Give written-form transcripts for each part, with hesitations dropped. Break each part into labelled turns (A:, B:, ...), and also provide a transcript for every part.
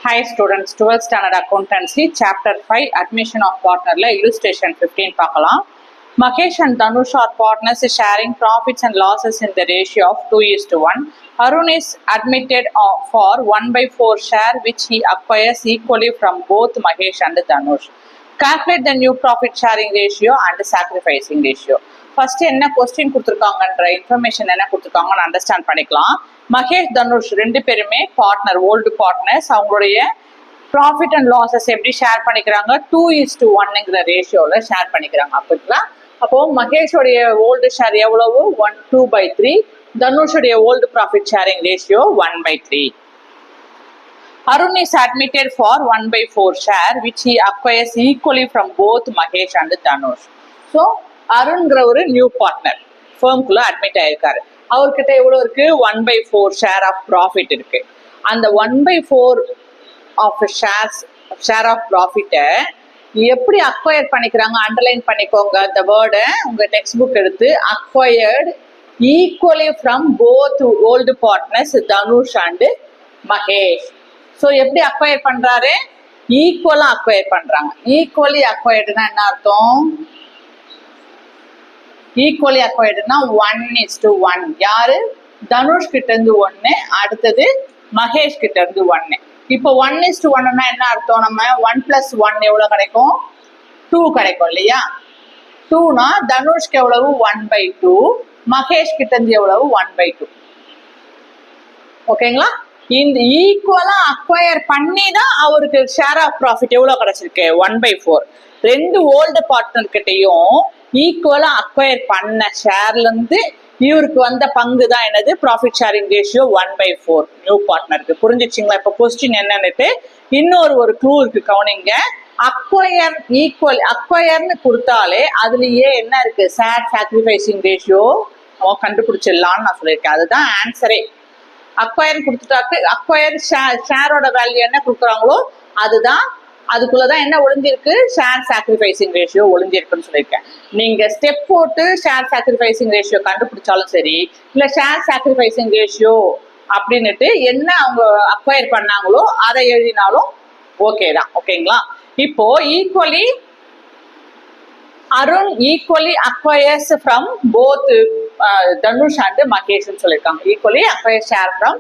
A: Hi students, 12th standard accountancy chapter 5 admission of partner la illustration 15 பார்க்கலாம். Mahesh and Dhanush are partners sharing profits and losses in the ratio of 2:1. Arun is admitted for 1/4 share which he acquires equally from both Mahesh and Dhanush. Calculate the new profit sharing ratio and sacrificing ratio. First என்ன question கொடுத்துருக்காங்கன்ற information என்ன கொடுத்துருக்காங்கன்னு understand பண்ணிக்கலாம். மகேஷ் தனுஷ் ரெண்டு பேருமே partner, old partners. அவங்களுடைய profit and losses எப்படி share பண்ணிக்கிறாங்க? 2:1 ரேஷியோவில் ஷேர் பண்ணிக்கிறாங்க. அப்படிங்களா? அப்போ மகேஷோடைய ஓல்டு ஷேர் எவ்வளவு? 2/3. தனுஷுடைய old profit sharing ratio 1/3. Arun is admitted for 1/4 share which he acquires equally from both Mahesh and Dhanush. So அருண்கிற ஒரு நியூ பார்ட்னர் ஃபேர்ம்குள்ள அட்மிட் ஆயிருக்காரு. அவர்கிட்ட எவ்வளவு இருக்கு? 1/4 ஷேர் ஆஃப் ப்ராஃபிட் இருக்கு. அந்த 1/4 ஆஃப் ஷேர் ஆஃப் ப்ராஃபிட்டை எப்படி அக்வயர் பண்ணிக்கிறாங்க? அண்டர்லைன் பண்ணிக்கோங்க இந்த வேர்டை. உங்க டெக்ஸ்ட் புக் எடுத்து acquired equally from both old partners Dhanush and Mahesh. So எப்படி அக்வயர் பண்றாரு? ஈக்குவலா அக்வயர் பண்றாங்க. ஈக்குவலி அக்வயர்டுனா என்ன அர்த்தம்? ஈக்குவலி அக்வயர்டுனா 1:1. யாரு? தனுஷ் கிட்ட இருந்து 1, அடுத்தது மகேஷ் கிட்ட இருந்து 1. இப்போ 1:1னா என்ன அர்த்தம்? நம்ம 1 + 1 எவ்வளவு கிடைக்கும்? 2 கிடைக்கும் இல்லையா? 2னா தனுஷ்க்கு எவ்வளவு? 1/2. மகேஷ் கிட்ட இருந்து எவ்வளவு? 1/2. ஓகேங்களா? இந்த ஈக்குவலா அக்வயர் பண்ணி தான் அவருக்கு ஷேர் ஆஃப் ப்ராஃபிட் எவ்வளவு கிடைச்சிருக்கு? 1/4. ரெண்டு ஓல்டு பார்ட்னர் கிட்டையும் ஈக்குவலா அக்வயர் பண்ண ஷேர்ல இருந்து இவருக்கு வந்த பங்கு தான் என்னது? ப்ராஃபிட் ஷேரிங் ரேஷியோ 1/4 நியூ பார்ட்னருக்கு. புரிஞ்சிச்சிங்களா? இப்போ கொஸ்டின் என்னன்னு இன்னொரு க்ளூ இருக்கு, கவனிங்க. அக்வயர் ஈக்குவல் அக்வயர்னு கொடுத்தாலே அதுலயே என்ன இருக்கு? ஷேர் சாக்ரிஃபைசிங் ரேஷியோ கண்டுபிடிச்சிடலான்னு நான் சொல்லியிருக்கேன். அதுதான் ஆன்சரே. அக்வயர் கொடுத்துட்டாக்கு அக்வயர் ஷேரோட வேல்யூ என்ன கொடுக்குறாங்களோ அதுதான், அதுக்குள்ளதான் என்ன ஒளிஞ்சிருக்கு? ஷேர் சாக்ரிஃபைசிங் ரேஷியோ ஒளிஞ்சிருக்குன்னு சொல்லியிருக்கேன். நீங்க ஸ்டெப் போட்டு ஷேர் சாக்ரிஃபைசிங் ரேஷியோ கண்டுபிடிச்சாலும் சரி, இல்ல ஷேர் சாக்ரிஃபைசிங் ரேஷியோ அப்படின்னுட்டு என்ன அவங்க அக்வயர் பண்ணாங்களோ அதை எழுதினாலும் ஓகே தான். ஓகேங்களா? இப்போ equally Arun equally acquires from both Dhanush and Mahesh சொல்லியிருக்காங்க. Equally acquire share from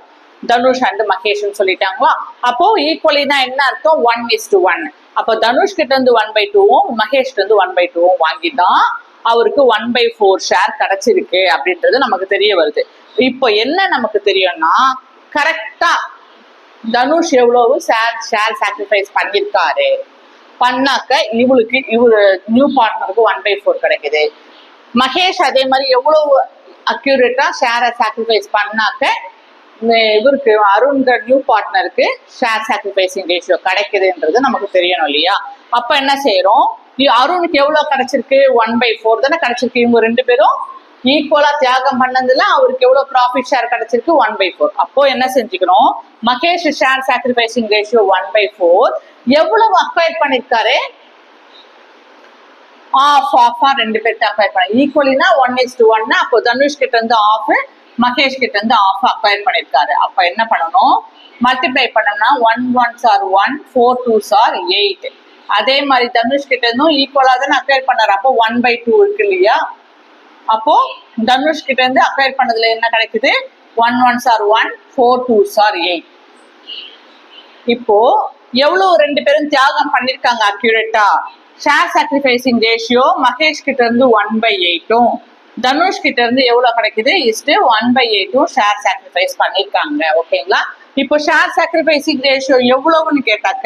A: Dhanush and Mahesh சொல்லிட்டாங்களா? அப்போ ஈக்குவலினா என்ன அர்த்தம்? 1:1. அப்போ தனுஷ் கிட்ட இருந்து 1/2வும் மகேஷ் கிட்ட இருந்து 1/2வும் வாங்கிதான் அவருக்கு 1/4 ஷேர் கிடைச்சிருக்கு அப்படின்றது நமக்கு தெரிய வருது. இப்போ என்ன நமக்கு தெரியும்னா, கரெக்டா தனுஷ் எவ்வளவு ஷேர் சாக்ரிஃபைஸ் பண்ணிருக்காரு பண்ணாக்க இவரு நியூ பார்ட்னருக்கு 1/4 கிடைக்குது. மகேஷ் அதே மாதிரி எவ்வளவு அக்யூரேட்டா ஷேரை சாக்ரிஃபைஸ் பண்ணாக்க இவருக்கு அருண்கிற நியூ பார்ட்னருக்கு ஷேர் சாக்ரிஃபைசிங் ரேஷியோ கிடைக்குதுன்றது நமக்கு தெரியணும் இல்லையா? அப்ப என்ன செய்யறோம்? அருணுக்கு எவ்வளவு கிடைச்சிருக்கு? 1/4 தானே கிடைச்சிருக்கு. இவங்க ரெண்டு பேரும் ஈக்குவலா தியாகம் பண்ணதுல அவருக்கு எவ்வளவு ப்ராஃபிட் ஷேர் கிடைச்சிருக்கு? 1/4. அப்போ என்ன செஞ்சுக்கணும்? Mahesh share sacrificing ratio 1/4. எவ்வளவு அக்வயர் பண்ணிருக்காரு? ஆஃபா ரெண்டு பேர்த்து அக்வயர் பண்ண. ஈக்குவலினா 1:1. அப்போ தனுஷ் கிட்ட இருந்து ஆஃப், மகேஷ் கிட்ட இருந்து ஆஃப் அக்வயர் பண்ணிருக்காரு. அப்ப என்ன பண்ணணும்? மல்டிப்ளை பண்ணோம்னா 1 1s are 1, 4 2s are 8. அதே மாதிரி தனுஷ் கிட்ட இருந்தும் ஈக்குவலா தானே அக்வயர் பண்ணாரு. அப்போ 1/2 இருக்கு இல்லையா? அப்போ தனுஷ் கிட்ட இருந்து அக்வயர் பண்ணதுல என்ன கிடைக்குது? 1 1s are 1, 4 2s are 8. இப்போ எவ்வளவு ரெண்டு பேரும் தியாகம் பண்ணிருக்காங்க accurate? Share sacrificing ratio Mahesh கிட்ட இருந்து 1/8ம் தனுஷ் கிட்ட இருந்து எவ்வளவு கிடைக்குது? 1/8ம் ஷேர் சாக்ரிஃபைஸ் பண்ணிருக்காங்க. ஓகேங்களா? இப்போ ஷேர் சாக்ரிஃபைசிங் ரேஷியோ எவ்வளவுன்னு கேட்டாக்க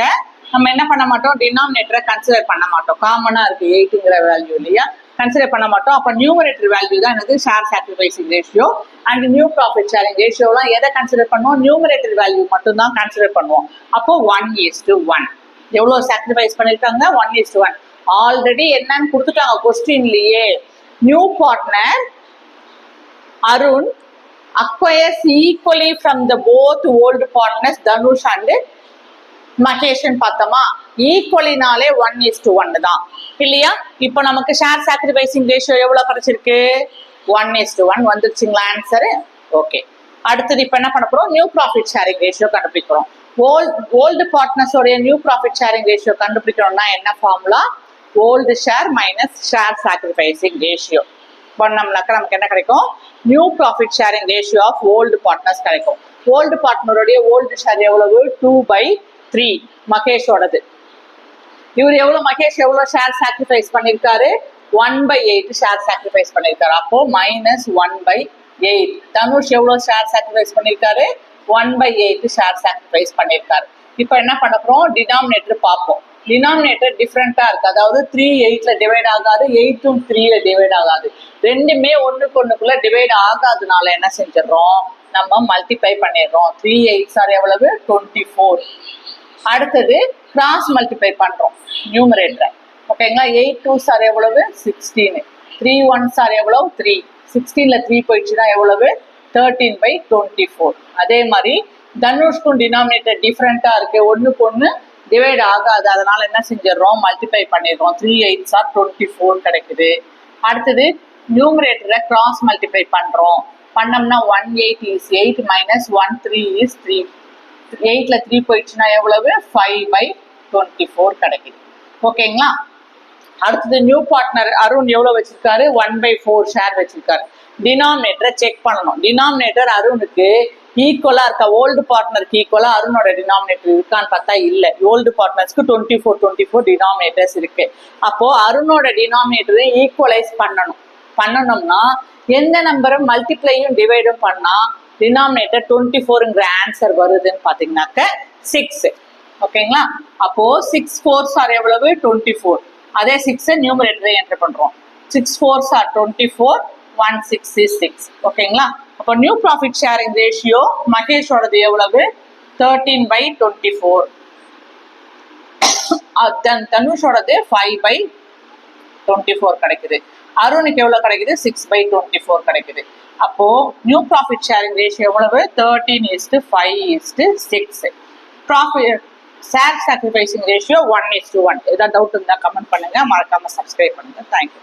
A: நம்ம என்ன பண்ண மாட்டோம்? டினாமினேட்டரை கன்சிடர் பண்ண மாட்டோம். காமனா இருக்கு 8ங்கிற வேல்யூ இல்லையா? கன்சிடர் பண்ண மாட்டோம். அப்ப நியூமரேட்டர் வேல்யூ தான் என்னது? Share sacrificing ratio. And new profit sharing ரேஷியோலாம் எதை கன்சிடர் பண்ணுவோம்? நியூமரேட்டர் வேல்யூ மட்டும் தான் கன்சிடர் பண்ணுவோம். அப்போ 1:1. எவ்வளவு சாக்ரிஃபைஸ் பண்ணிருக்காங்க? 1:1. ஆல்ரெடி என்னன்னு கொடுத்துட்டாங்க கொஸ்டின்லயே. New partner Arun acquires equally from the both old partners Dhanush and Mahesh பார்த்தோமா? ஈக்குவலினாலே 1:1 தான் இல்லையா? இப்போ நமக்கு ஷேர் சாக்ரிஃபைசிங் ரேஷியோ எவ்வளவு கிடைச்சிருக்கு? 1:1 வந்துருச்சுங்களா ஆன்சரு? ஓகே. அடுத்தது இப்ப என்ன பண்ண போறோம்? நியூ ப்ராஃபிட் ஷேரிங் ரேஷியோ கண்டுபிடிக்கிறோம். ஓல்டு பார்ட்னர்ஸோடைய நியூ ப்ராஃபிட் ஷேரிங் ரேஷியோ கண்டுபிடிக்கணும்னா என்ன formula? Old share minus share sacrificing ratio பண்ணோம்னாக்கா நமக்கு என்ன கிடைக்கும்? New profit sharing ratio of old partners கிடைக்கும். ஓல்டு பார்ட்னருடைய ஓல்டு ஷேர் எவ்வளவு? 2/3 மகேஷோடது. இவர் எவ்வளவு? மகேஷ் எவ்வளவு ஷேர் சாக்ரிஃபைஸ் பண்ணிருக்காரு? 1/8 ஷேர் சாக்ரிஃபைஸ் பண்ணிருக்காரு. அப்போ -1/8. தனுஷ் எவ்வளவு ஷேர் சாக்ரிஃபைஸ் பண்ணிருக்காரு? 1/8 ஷேர் சாக்ரிஃபைஸ் பண்ணிருக்காரு. இப்போ என்ன பண்ண போறோம்? டினாமினேட்டர் பார்ப்போம். டினாமினேட்டர் டிஃப்ரெண்டா இருக்கு. அதாவது 3 8ல டிவைட் ஆகாது, 8 3ல டிவைட் ஆகாது. ரெண்டுமே ஒண்ணுக்கு ஒண்ணுக்குள்ள டிவைட் ஆகாதனால என்ன செஞ்சிடறோம்? நம்ம மல்டிப்ளை பண்ணிடுறோம். 3 8s ஆர் எவ்வளவு? 24. அடுத்தது கிராஸ் மல்டிப்ளை பண்றோம் நியூமரேட்டர். ஓகேங்களா? 8 2s ஆர் எவ்வளவு? 16. 3 1s ஆர் எவ்வளவு? 3. 16ல 3 போயிடுச்சுன்னா எவ்வளவு? 13/24. அதே மாதிரி தனுஷ்க்கும் டினாமினேட்டர் டிஃப்ரெண்டா இருக்கு, ஒண்ணுக்கு ஒண்ணு டிவைட் ஆகாது. அதனால என்ன செஞ்சிடறோம்? மல்டிப்ளை பண்ணிடுறோம். 3 8s ஆர் 24 கிடைக்குது. அடுத்தது நியூமரேட்டரை கிராஸ் மல்டிப்ளை பண்றோம். பண்ணோம்னா 1 8 is 8 minus 1 3 is 3. 8ல 3 போயிடுச்சுன்னா எவ்வளவு? 5/24 கிடைக்குது. ஓகேங்களா? அடுத்தது நியூ பார்ட்னர் அருண் எவ்வளவு வச்சிருக்காரு? 1/4 ஷேர் வச்சிருக்காரு. டினாமினேட்டரை செக் பண்ணணும். டினாமினேட்டர் அருணுக்கு ஈக்குவலா இருக்கா? ஓல்டு பார்ட்னருக்கு ஈக்குவலா அருணோட டினாமினேட்டர் இருக்கான்னு பார்த்தா இல்ல. ஓல்டு பார்ட்னர்ஸ்க்கு 24 டினாமினேட்டர்ஸ் இருக்கு. அப்போ அருணோட டினாமினேட்டரை ஈக்குவலைஸ் பண்ணணும்னா எந்த நம்பரை மல்டிப்ளையும் டிவைடும் பண்ணா டினாமினேட்டர் 24ங்கிற ஆன்சர் வருதுன்னு பாத்தீங்கன்னாக்க 6. ஓகேங்களா? அப்போ 6 4s ஆர் எவ்வளவு? 24. அதே 6 நியூமரேட்டரை என்டர் பண்றோம். 6 4s ஆர் 24. 1 6 is 6. ஓகேங்களா? அப்போ நியூ ப்ராஃபிட் ஷேரிங் ரேஷியோ மகேஷோடது எவ்வளவு? 13/24. தனுஷோடது 5/24 கிடைக்குது. அருணுக்கு எவ்வளவு கிடைக்குது? 6/24 கிடைக்குது. அப்போ நியூ ப்ராஃபிட் ஷேரிங் ரேஷியோ எவ்வளவு? 13:5:6. Profit share sacrificing ratio 1:1. ஏதாவது டவுட் இருந்தா கமெண்ட் பண்ணுங்க, மறக்காம சப்ஸ்கிரைப் பண்ணுங்க. தேங்க்யூ.